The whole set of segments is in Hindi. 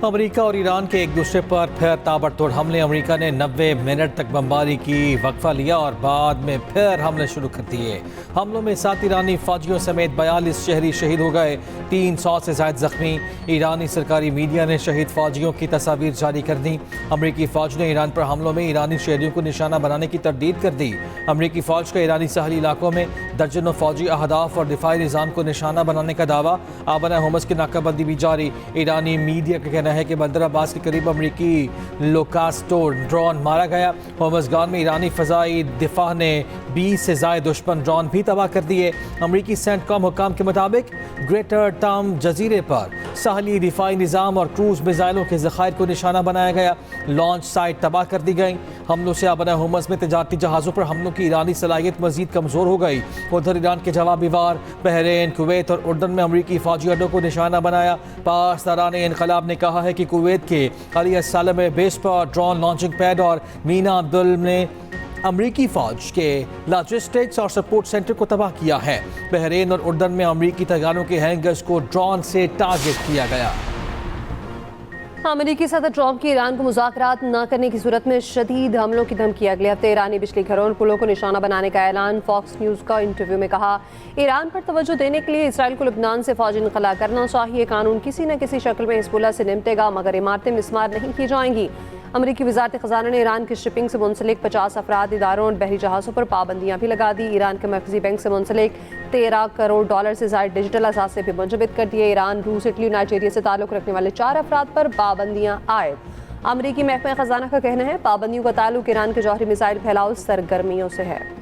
अमेरिका और ईरान के एक दूसरे पर फिर ताबड़तोड़ हमले। अमेरिका ने 90 मिनट तक बमबारी की, वक्फा लिया और बाद में फिर हमले शुरू कर दिए। हमलों में 7 ईरानी फौजियों समेत 42 शहरी शहीद हो गए, 300 से ज्यादा जख्मी। ईरानी सरकारी मीडिया ने शहीद फौजियों की तस्वीर जारी कर दी। अमेरिकी फौज ने ईरान पर हमलों में ईरानी शहरियों को निशाना बनाने की तरदीद कर दी। अमेरिकी फौज का ईरानी साहली इलाकों में दर्जनों फौजी अहदाफ और दिफाई निज़ाम को निशाना बनाने का दावा। आबना होमस की नाकाबंदी भी जारी। ईरानी मीडिया का कहना है कि बंदर अब्बास के करीब अमरीकी लोकास्टो ड्रोन मारा गया। होमसगान में ईरानी फ़ज़ाई दिफा ने 20 से ज़ायद दुश्मन ड्रोन भी तबाह कर दिए। अमरीकी सेंटकॉम हुकाम के मुताबिक ग्रेटर टाम जजीरे पर साहली दिफाई निज़ाम और क्रूज़ मिसाइलों के ज़खायर को निशाना बनाया गया। लॉन्च साइट तबाह कर दी गई। हमलों से आबना होमस में तजारती जहाज़ों पर हमलों की ईरानी सलाहियत मज़ीद कमज़ोर हो गई। उधर ईरान के जवाबी वार बहरीन, कुवैत और उर्दन में अमरीकी फ़ौजी अड्डों को निशाना बनाया। पासदारान इनकलाब ने कहा है कि कुवैत के अली सालम बेस पर ड्रोन लॉन्चिंग पैड और मीना अब्दुल ने अमरीकी फ़ौज के लॉजिस्टिक्स और सपोर्ट सेंटर को तबाह किया है। बहरीन और उर्दन में अमरीकी तैयारों के हैंगर्स को ड्रोन से टारगेट किया गया। अमेरिकी सदर ट्रंप की ईरान को मुज़ाकरात न करने की सूरत में शदीद हमलों की धमकी। अगले हफ्ते ईरानी बिजली घरों और पुलों को निशाना बनाने का ऐलान। फॉक्स न्यूज़ का इंटरव्यू में कहा, ईरान पर तवज्जो देने के लिए इसराइल को लबनान से फौजी इनखला करना चाहिए। कानून किसी न किसी शक्ल में हिज़्बुल्लाह से निपटेगा, मगर इमारतें मिस्मार नहीं की जाएंगी। अमरीकी वज़ारत ख़ज़ाना ने ईरान की शिपिंग से मुंसलिक 50 अफराद, इदारों और बहरी जहाज़ों पर पाबंदियाँ भी लगा दी। ईरान के मरकज़ी बैंक से मुंसलिक 13 करोड़ डॉलर से ज़ायद डिजिटल असासे भी मुंजमद कर दिए। ईरान, रूस, इटली और नाइजीरिया से ताल्लुक़ रखने वाले 4 अफराद पर पाबंदियाँ आयद। अमरीकी महकमा ख़ज़ाना का कहना है पाबंदियों का ताल्लुक़ ईरान के जौहरी मिसाइल फैलाओ सरगर्मियों से है।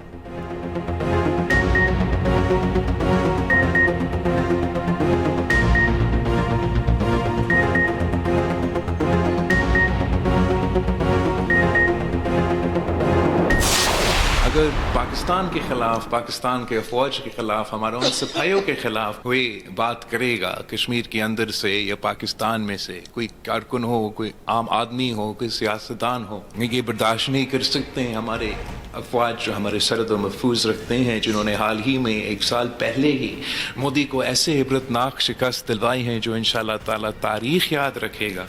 अगर पाकिस्तान के ख़िलाफ़, पाकिस्तान के फ़ौज के ख़िलाफ़, हमारे उन सिपाहियों के ख़िलाफ़ कोई बात करेगा कश्मीर के अंदर से या पाकिस्तान में से, कोई कारकुन हो, कोई आम आदमी हो, कोई सियासतदान हो, ये बर्दाश्त नहीं कर सकते हैं। हमारे अफवाज जो हमारे सरद व महफूज रखते हैं, जिन्होंने हाल ही में 1 साल पहले ही मोदी को ऐसे इबरतनाक शिकस्त दिलवाई हैं जो इंशाअल्लाह ताला तारीख़ याद रखेगा,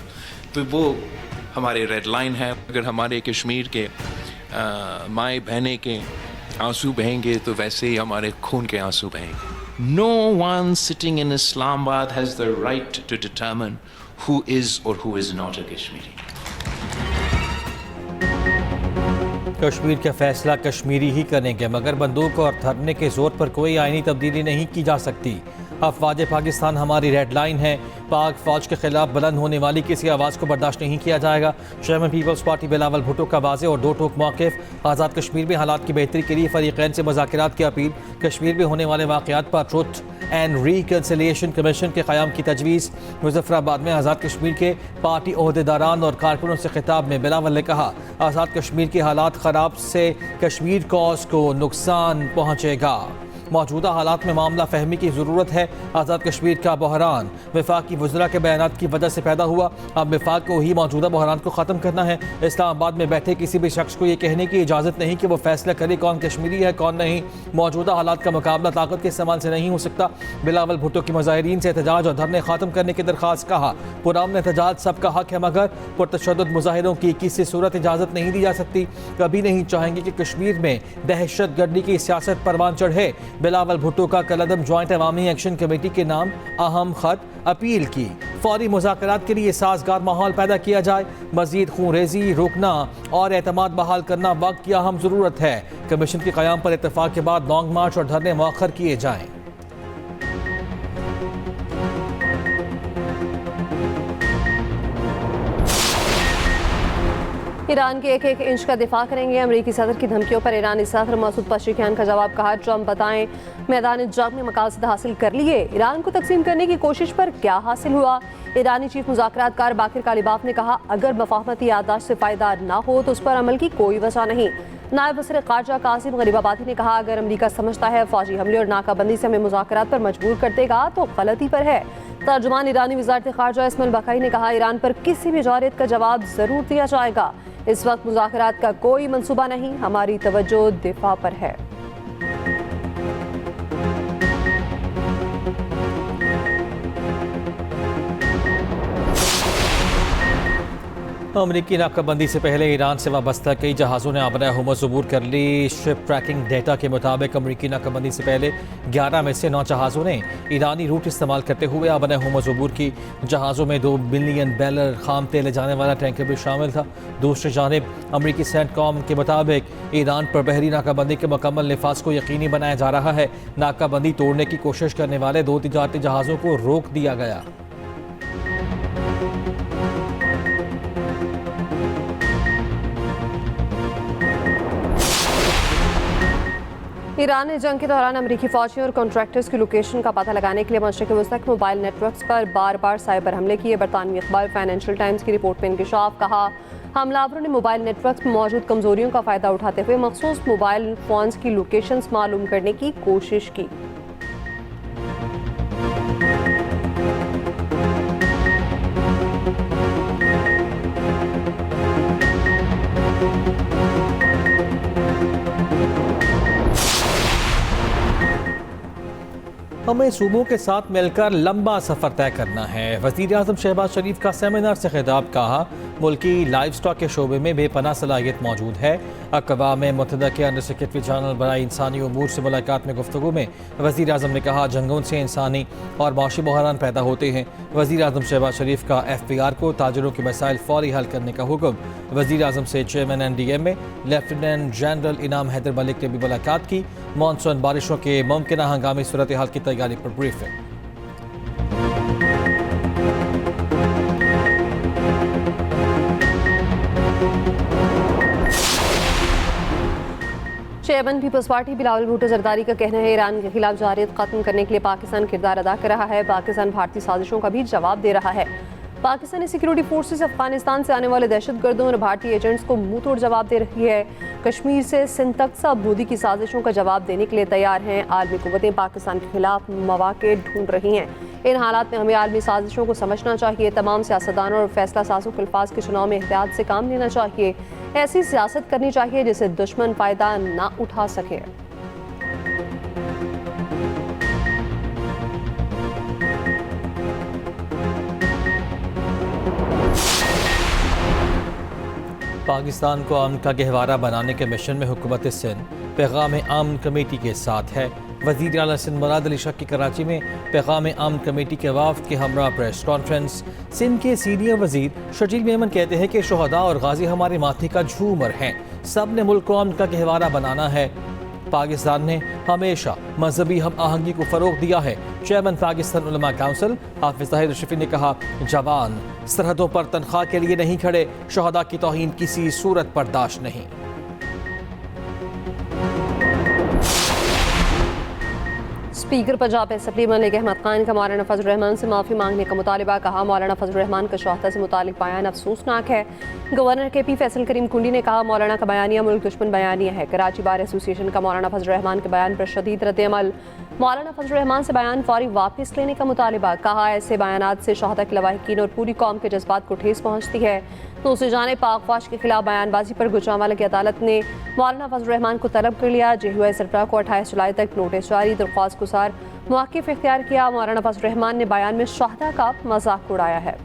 तो वो हमारे रेड लाइन है। अगर हमारे कश्मीर के माए बहने के आंसू बहेंगे तो वैसे ही हमारे खून के आंसू बहेंगे। No one sitting in Islamabad has the right to determine who is or who is not a Kashmiri. Kashmir का फैसला कश्मीरी ही करेंगे, मगर बंदूक और धरने के जोर पर कोई आईनी तब्दीली नहीं की जा सकती। अफवाज पाकिस्तान हमारी रेड लाइन है। पाक फौज के खिलाफ बुलंद होने वाली किसी आवाज़ को बर्दाश्त नहीं किया जाएगा। Chairman Peoples Party Bilawal Bhutto का वाज़े और दो टोक मौक़िफ़। आज़ाद कश्मीर में हालात की बेहतरी के लिए फ़रीक़ैन से मुज़ाकरात की अपील। कश्मीर में होने वाले वाक़यात पर ट्रुथ एंड रिकन्सिलिएशन कमीशन के क़याम की तजवीज़। मुज़फ़्फ़राबाद में आज़ाद कश्मीर के पार्टी ओहदेदारान और कारकुनों से खिताब में बिलावल ने कहा, आज़ाद कश्मीर के हालात ख़राब से कश्मीर कॉज को नुकसान पहुँचेगा। मौजूदा हालात में मामला फहमी की ज़रूरत है। आज़ाद कश्मीर का बहरान वफाकी वज़रा के बयानात की वजह से पैदा हुआ। अब वफाक को ही मौजूदा बहरान को ख़त्म करना है। इस्लामाबाद में बैठे किसी भी शख्स को ये कहने की इजाज़त नहीं कि वो फैसला करे कौन कश्मीरी है कौन नहीं। मौजूदा हालात का मुकाबला ताकत के इस्तेमाल से नहीं हो सकता। बिलावल भुट्टो की मुज़ाहिरीन से एहतजाज और धरने ख़त्म करने की दरख्वास्त। कहा, पुरान एहतजाज सबका हक है, मगर पुरतशद्दुद मुज़ाहिरों की किसी सूरत इजाज़त नहीं दी जा सकती। कभी नहीं चाहेंगे कि कश्मीर में दहशत गर्दी की सियासत परवान चढ़े। बिलावल भुट्टो का कलअदम जॉइंट अवामी एक्शन कमेटी के नाम अहम खत अपील की। फौरी मुज़ाकरात के लिए साजगार माहौल पैदा किया जाए। मज़ीद खूनरेज़ी रोकना और एतमाद बहाल करना वक्त की अहम ज़रूरत है। कमीशन के क़याम पर इत्तफ़ाक़ के बाद लॉन्ग मार्च और धरने मौखर किए जाएँ। ईरान के एक इंच का दिफा करेंगे। अमरीकी सदर की धमकियों पर ईरानी सदर मसूद पज़ेश्कियान का जवाब। कहा, ट्रंप बताएं मैदान जंग में मकासद हासिल कर लिए, ईरान को तकसीम करने की कोशिश पर क्या हासिल हुआ। ईरानी चीफ मुज़ाकरातकार बाकिर कालिबाफ ने कहा, अगर मफाहमती याददाश्त से फ़ायदा न हो तो उस पर अमल की कोई वजह नहीं। नायब वज़ीर ख़ारजा कासिम गरीबाबादी ने कहा, अगर अमरीका समझता है फ़ौजी हमले और नाकाबंदी से हमें मुज़ाकरात पर मजबूर कर देगा तो गलती पर है। तर्जुमान ईरानी वज़ारत ख़ारजा इस्माइल बक़ाई ने कहा, ईरान पर किसी भी जौहरियत का जवाब ज़रूर दिया जाएगा। इस वक्त मुज़ाकरात का कोई मंसूबा नहीं, हमारी तवज्जो दिफा पर है। अमरीकी नाकाबंदी से पहले ईरान से वाबस्ता कई जहाज़ों ने आबरा हुमस अबूर कर ली। शिप ट्रैकिंग डेटा के मुताबिक अमरीकी नाकाबंदी से पहले 11 में से 9 जहाज़ों ने ईरानी रूट इस्तेमाल करते हुए आबरा हुमस अबूर की। जहाज़ों में 2 बिलियन बैरल खाम तेल ले जाने वाला टैंकर भी शामिल था। दूसरी जानिब अमरीकी सेंटकॉम के मुताबिक ईरान पर बहरी नाकाबंदी के मुकम्मल नफाज को यकीनी बनाया जा रहा है। नाकाबंदी तोड़ने की कोशिश करने वाले 2 तिजारती जहाज़ों को रोक दिया गया। ईरान ने जंग के दौरान अमरीकी फौजियों और कॉन्ट्रैक्टर्स की लोकेशन का पता लगाने के लिए मशरक़ वस्ती के मोबाइल नेटवर्क्स पर बार बार साइबर हमले किए। बरतानवी अखबार फाइनेंशियल टाइम्स की रिपोर्ट में इंकशाफ कहा, हमलावरों ने मोबाइल नेटवर्क्स में मौजूद कमजोरियों का फ़ायदा उठाते हुए मखसूस मोबाइल फ़ोन्स की लोकेशंस मालूम करने की कोशिश की। हमें सूबों के साथ मिलकर लंबा सफ़र तय करना है। वज़ीर आज़म शहबाज शरीफ का सेमिनार से खिताब। कहा, मुल्की लाइव स्टॉक के शोबे में बेपनाह सलाहियत मौजूद है। अक़वाम मुत्तहिदा के अंडर सेक्रेटरी जनरल बराए इंसानी उमूर से मुलाकात में गुफ्तगू में वज़ीर आज़म ने कहा, जंगों से इंसानी और माशी बहरान पैदा होते हैं। वज़ीर आज़म शहबाज शरीफ का FPR को ताजरों के मसाइल फौरी हल करने का हुक्म। वज़ीर आज़म से चेयरमैन NDMA लेफ्टिनेंट जनरल इनाम हैदर मलिक ने भी मुलाकात की। मानसून बारिशों के मुमकिन हंगामी सूरत हाल की तैयारी पर briefing. Chairman Peoples Party Bilawal Bhutto Zardari का कहना है, ईरान के खिलाफ जारियत खत्म करने के लिए पाकिस्तान किरदार अदा कर रहा है। पाकिस्तान भारतीय साजिशों का भी जवाब दे रहा है। पाकिस्तानी सिक्योरिटी फोर्सेस अफगानिस्तान से आने वाले दहशतगर्दों और भारतीय एजेंट्स को मुंह तोड़ जवाब दे रही है। कश्मीर से सिंध तक सब मोदी की साजिशों का जवाब देने के लिए तैयार हैं। आलमी कुव्वतें पाकिस्तान के खिलाफ मौके ढूंढ रही हैं। इन हालात में हमें आलमी साजिशों को समझना चाहिए। तमाम सियासतदानों और फैसला साजों को अल्फाज के चुनाव में एहतियात से काम लेना चाहिए। ऐसी सियासत करनी चाहिए जिससे दुश्मन फ़ायदा ना उठा सके। पाकिस्तान को अमन का गहवारा बनाने के मिशन में हुकूमत सिंध पैगाम अमन कमेटी के साथ है। वज़ीर आला सिंध मुराद अली शक की कराची में पैगाम अमन कमेटी के वाफ्द के हमरा प्रेस कॉन्फ्रेंस। सिंध के सीनियर वज़ीर शजील मेमन कहते हैं कि शोहदा और गाजी हमारे माथे का झूमर हैं। सब ने मुल्क को अमन का गहवारा बनाना है। पाकिस्तान ने हमेशा मजहबी हम आहंगी को फ़रोग दिया है। चेयरमैन पाकिस्तान उलमा काउंसिल हाफिज ताहिर रशीफ़ी ने कहा, जवान सरहदों पर तनख्वाह के लिए नहीं खड़े, शहदा की तौहीन किसी सूरत बर्दाश्त नहीं। स्पीकर पंजाब असेंबली मलिक अहमद खान का मौलाना फजल रहमान से माफ़ी मांगने का मुतालबा। कहा, मौलाना फजल रहमान का शोहदा से मुतालिक बयान अफसोसनाक है। गवर्नर KP फैसल करीम कुंडी ने कहा, मौलाना का बयानिया मुल्क दुश्मन बयानिया है। कराची बार एसोसिएशन का मौलाना फजल रहमान के बयान पर शदीद रद्द-ए-अमल। मौलाना फजल रहमान से बयान फौरी वापस लेने का मुतालबा। कहा, ऐसे बयानात से शोहदा के लवाहिकीन और पूरी कौम के जज्बात को ठेस पहुँचती है। दूसरी जानिब पाक फौज के खिलाफ बयानबाजी पर गुजरांवाला की अदालत ने मौलाना फजल रहमान को तलब कर लिया। JUI सरबराह को 28 जुलाई तक नोटिस जारी। दरख्वास्त गुजार मौक़िफ़ इख्तियार किया। मौलाना फजल रहमान ने बयान में शोहदा का मजाक उड़ाया है।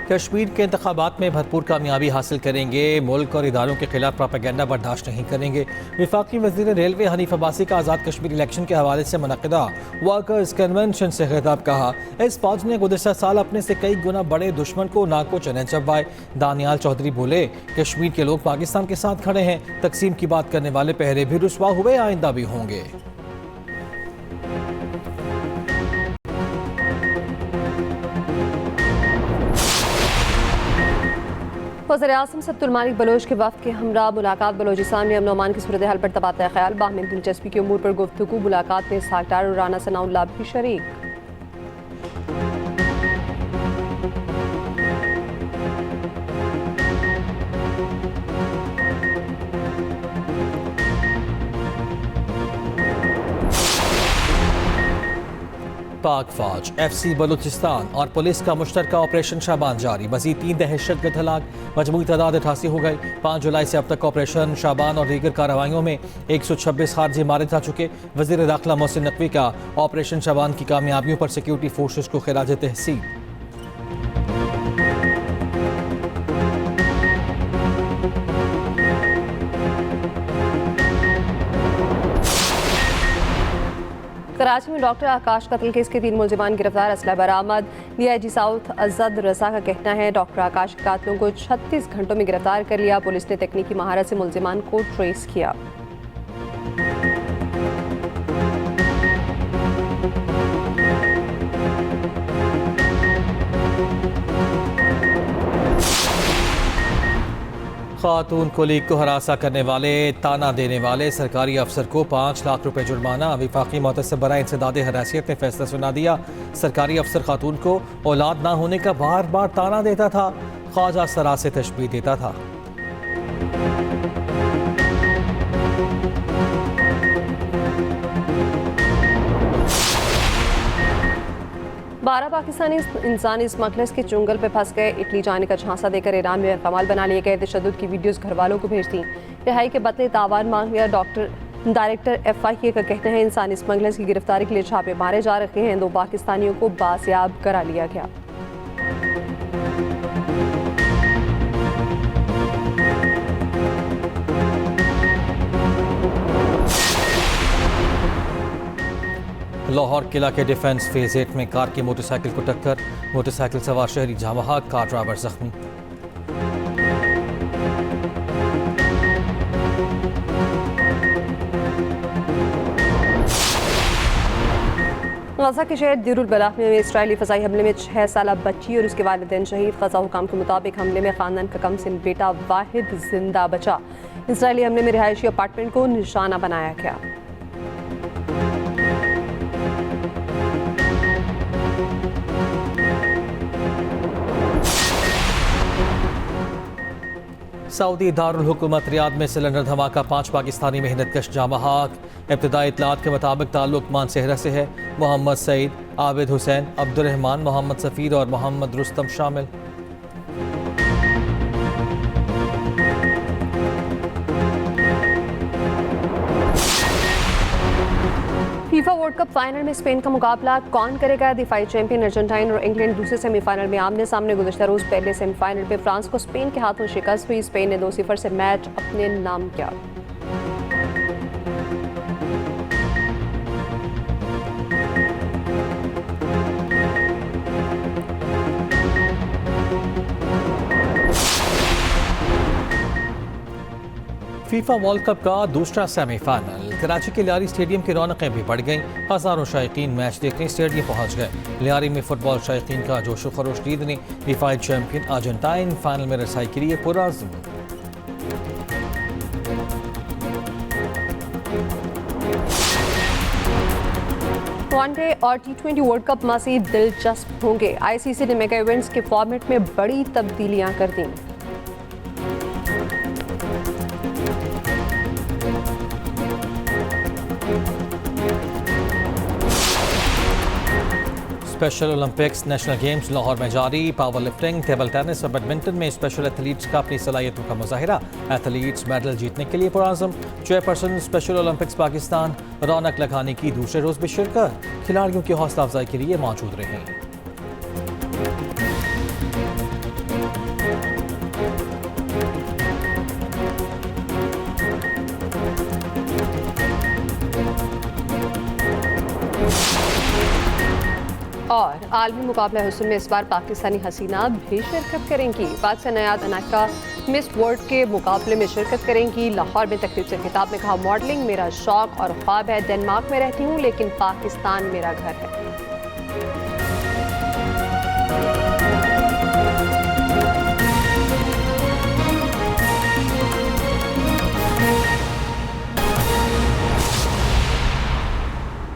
कश्मीर के इंतखाबात में भरपूर कामयाबी हासिल करेंगे। मुल्क और इदारों के खिलाफ प्रोपेगेंडा बर्दाश्त नहीं करेंगे। वफाकी वज़ीर रेलवे हनीफ अब्बासी का आज़ाद कश्मीर इलेक्शन के हवाले से मुनक़िदा वर्कर्स कन्वेंशन से खिताब। कहा, इस फौज ने गुज़श्ता साल अपने से कई गुना बड़े दुश्मन को नाको चने चबवाए। दानियाल चौधरी बोले, कश्मीर के लोग पाकिस्तान के साथ खड़े हैं। तकसीम की बात करने वाले पहले भी रुसवा हुए, आइंदा भी होंगे। वज़ीर आज़म सत्तुल मालिक बलोच के वफ़द के हमरा मुलाकात। बलोचिस्तान में अमन अमान की सूरत हाल पर तबादला ख्याल। बाहमी दिलचस्पी के उमूर पर गुफ्तगू। मुलाकात में इसहाक डार और राना सनाउल्लाह भी शरीक। पाक फौज, FC बलूचिस्तान और पुलिस का मुश्तरका ऑपरेशन शाबान जारी। मजीद 3 दहशतगर्द हलाक, मजमूई तादाद 88 हो गई। 5 जुलाई से अब तक ऑपरेशन शाबान और दीगर कार्रवाइयों में 126 खारजी मारे जा चुके। वज़ीर दाखिला मोहसिन नकवी का ऑपरेशन शाबान की कामयाबियों पर सिक्योरिटी फोर्सेस को खिराज तहसीन। कराची में डॉक्टर आकाश कत्ल केस के 3 मुलजिमान गिरफ्तार, असला बरामद। DIG साउथ अजद रजा का कहना है डॉक्टर आकाश के कातलों को 36 घंटों में गिरफ्तार कर लिया। पुलिस ने तकनीकी महारत से मुलजिमान को ट्रेस किया। खातून कोलीग को हरासा करने वाले, ताना देने वाले सरकारी अफसर को 5 लाख रुपए जुर्माना। वफाकी मुतसिब बराए इंसदाद हरासियत ने फैसला सुना दिया। सरकारी अफसर खातून को औलाद ना होने का बार बार ताना देता था, ख्वाजा सरा से तशबीह देता था। बारह पाकिस्तानी इंसानी स्मगलर्स के चुंगल पे फंस गए। इटली जाने का झांसा देकर ईरान में कमाल बना लिए गए। तशद्दुद की वीडियोस घर वालों को भेज दी। रिहाई के बदले तावान मांग लिया। डायरेक्टर FIA का कहते हैं इंसानी स्मगलर्स की गिरफ्तारी के लिए छापे मारे जा रहे हैं। 2 पाकिस्तानियों को बासियाब करा लिया गया। लाहौर किला के डिफेंस फेज 8 में कार की मोटरसाइकिल को टक्कर, मोटरसाइकिल सवार शहरी जामहा, कार ड्राइवर जख्मी। गजा के शहर देरुल बलाह में इसराइली फ़ज़ाई हमले में 6 साला बच्ची और उसके वालिदैन शहीद। ग़ज़ा हुकाम के मुताबिक हमले में ख़ानदान का कमसिन बेटा वाहिद जिंदा बचा। इसराइली हमले में रिहायशी अपार्टमेंट को निशाना बनाया गया। सऊदी दारुल हुकूमत रियाद में सिलेंडर धमाका, 5 पाकिस्तानी मेहनतकश जामहाक। इब्तदाई इत्तलात के मुताबिक ताल्लुक मान सेहरा से है। मोहम्मद सईद, आबिद हुसैन, अब्दुर्रहमान, मोहम्मद सफ़ीर और मोहम्मद रुस्तम शामिल। फीफा वर्ल्ड कप फाइनल में स्पेन का मुकाबला कौन करेगा? दिफाई चैंपियन अर्जेंटाइन और इंग्लैंड दूसरे सेमीफाइनल में आमने सामने। गुज़श्ता रोज़ पहले सेमीफाइनल में फ्रांस को स्पेन के हाथों शिकस्त हुई। स्पेन ने 2-0 से मैच अपने नाम किया। फीफा वर्ल्ड कप का दूसरा सेमीफाइनल। कराची के लियारी स्टेडियम की रौनकें भी बढ़ गईं। हज़ारों शायकीन मैच देखने स्टेडियम पहुंच गए। लियारी में फुटबॉल शायकीन का जोशो खरोश ईद ने दिफाई चैंपियन अर्जेंटाइन फाइनल में रसाई के लिए पुरअज़्म। वनडे और T20 वर्ल्ड कप मज़ीद दिलचस्प होंगे। ICC ने मेगा इवेंट्स के फॉर्मेट में बड़ी तब्दीलियां कर दी। Special Olympics national games Lahore में जारी। पावर लिफ्टिंग, टेबल टेनिस और बैडमिंटन में स्पेशल एथलीट्स का अपनी सलाहियतों का मुजाहिरा। एथलीट्स मेडल जीतने के लिए पुरअज़्म। चेयरपर्सन स्पेशल ओलंपिक्स पाकिस्तान रौनक लगाने की दूसरे रोज़ भी शिरकत। खिलाड़ियों की हौसला अफजाई के लिए मौजूद रहे। और आलमी मुकाबला हुस्न में इस बार पाकिस्तानी हसीना भी शिरकत करेंगी। पाक से नयाद अनाका मिस वर्ल्ड के मुकाबले में शिरकत करेंगी। लाहौर में तकरीब से खिताब में कहा, मॉडलिंग मेरा शौक और ख्वाब है। डेनमार्क में रहती हूँ लेकिन पाकिस्तान मेरा घर है।